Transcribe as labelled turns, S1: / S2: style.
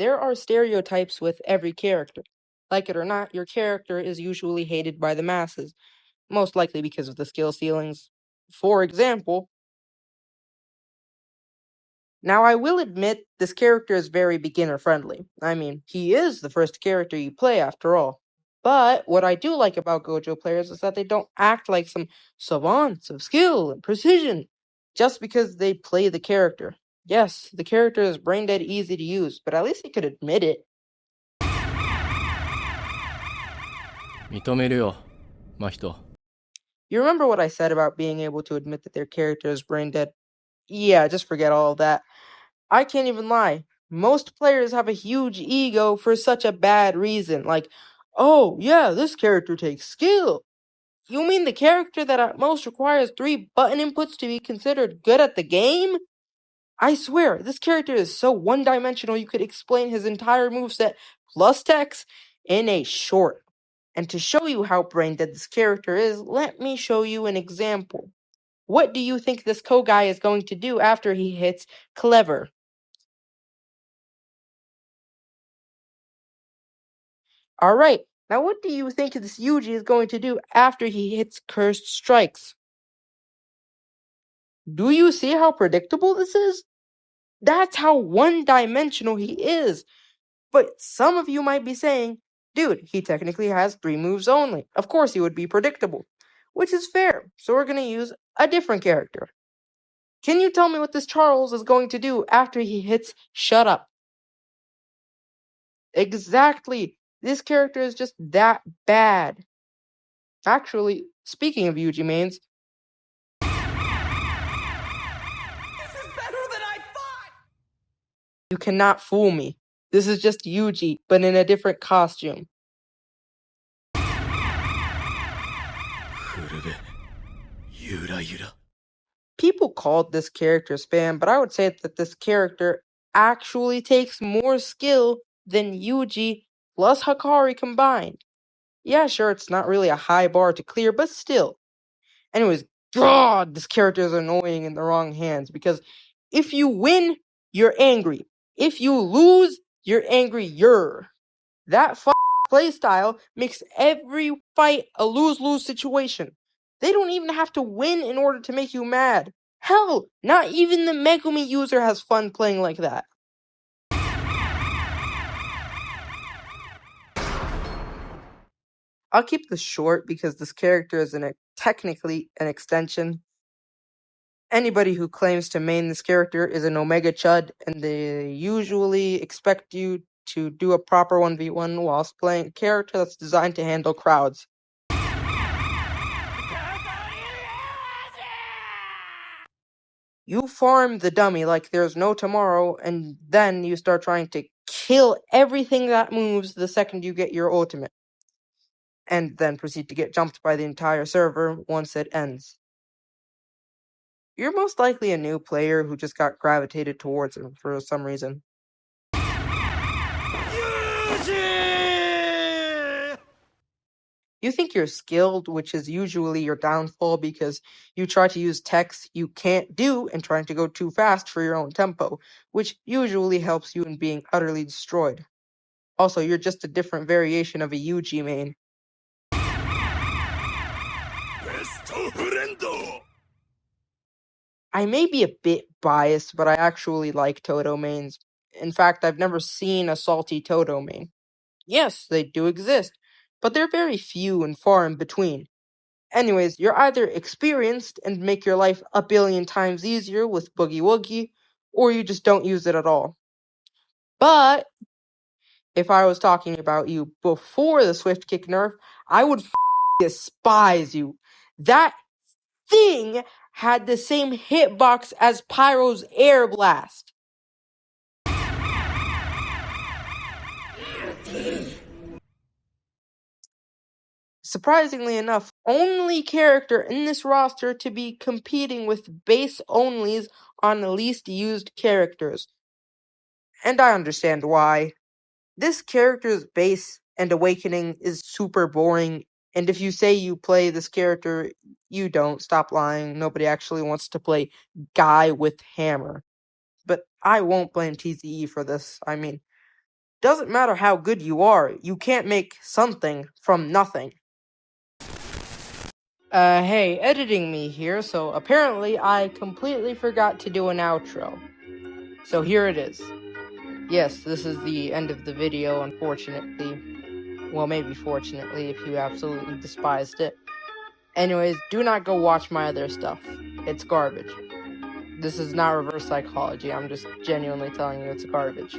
S1: there are stereotypes with every character. Like it or not, your character is usually hated by the masses, most likely because of the skill ceilings. For example, now I will admit this character is very beginner friendly. I mean, he is the first character you play after all. But what I do like about Gojo players is that they don't act like some savants of skill and precision just because they play the character. Yes, the character is brain dead easy to use, but at least they could admit it.
S2: 認めるよ、真人。
S1: You remember what I said about being able to admit that their character is brain dead? Yeah, just forget all of that. I can't even lie. Most players have a huge ego for such a bad reason. Like, oh, yeah, this character takes skill. You mean the character that at most requires 3 button inputs to be considered good at the game? I swear, this character is so one-dimensional you could explain his entire moveset plus text in a short. And to show you how brain-dead this character is, let me show you an example. What do you think this Kogai is going to do after he hits Clever? Alright, now what do you think this Yuji is going to do after he hits Cursed Strikes? Do you see how predictable this is? That's how one-dimensional he is. But some of you might be saying, dude, he technically has 3 moves only. Of course he would be predictable. Which is fair, so we're going to use a different character. Can you tell me what this Charles is going to do after he hits Shut Up? Exactly. This character is just that bad. Actually, speaking of Yuji mains,
S3: This is better than I thought!
S1: you cannot fool me. This is just Yuji, but in a different costume.
S2: 震え、ゆらゆら。
S1: People called this character spam, but I would say that this character actually takes more skill than Yuji plus Hakari combined. Yeah, sure, it's not really a high bar to clear, but still. Anyways, God, this character is annoying in the wrong hands because if you win, you're angry. If you lose, you're angrier. That playstyle makes every fight a lose-lose situation. They don't even have to win in order to make you mad. Hell, not even the Megumi user has fun playing like that. I'll keep this short because this character is technically an extension. Anybody who claims to main this character is an Omega Chud, and they usually expect you to do a proper 1v1 whilst playing a character that's designed to handle crowds. You farm the dummy like there's no tomorrow, and then you start trying to kill everything that moves the second you get your ultimate. And then proceed to get jumped by the entire server once it ends. You're most likely a new player who just got gravitated towards him for some reason. You think you're skilled, which is usually your downfall because you try to use techs you can't do and trying to go too fast for your own tempo, which usually helps you in being utterly destroyed. Also, you're just a different variation of a Yuji main. I may be a bit biased, but I actually like Todo mains. In fact, I've never seen a salty Todo main. Yes, they do exist, but they're very few and far in between. Anyways, you're either experienced and make your life a billion times easier with Boogie Woogie, or you just don't use it at all. But if I was talking about you before the Swift Kick nerf, I would despise you. That thing had the same hitbox as Pyro's Air Blast. Surprisingly enough, only character in this roster to be competing with base onlys on the least used characters. And I understand why. This character's base and awakening is super boring, and if you say you play this character, you don't. Stop lying. Nobody actually wants to play Guy with Hammer. But I won't blame TZE for this. I mean, Doesn't matter how good you are, you can't make something from nothing. Hey, editing me here, so apparently I completely forgot to do an outro. So here it is. Yes, this is the end of the video, unfortunately. Well, maybe fortunately, if you absolutely despised it. Anyways, do not go watch my other stuff. It's garbage. This is not reverse psychology, I'm just genuinely telling you it's garbage.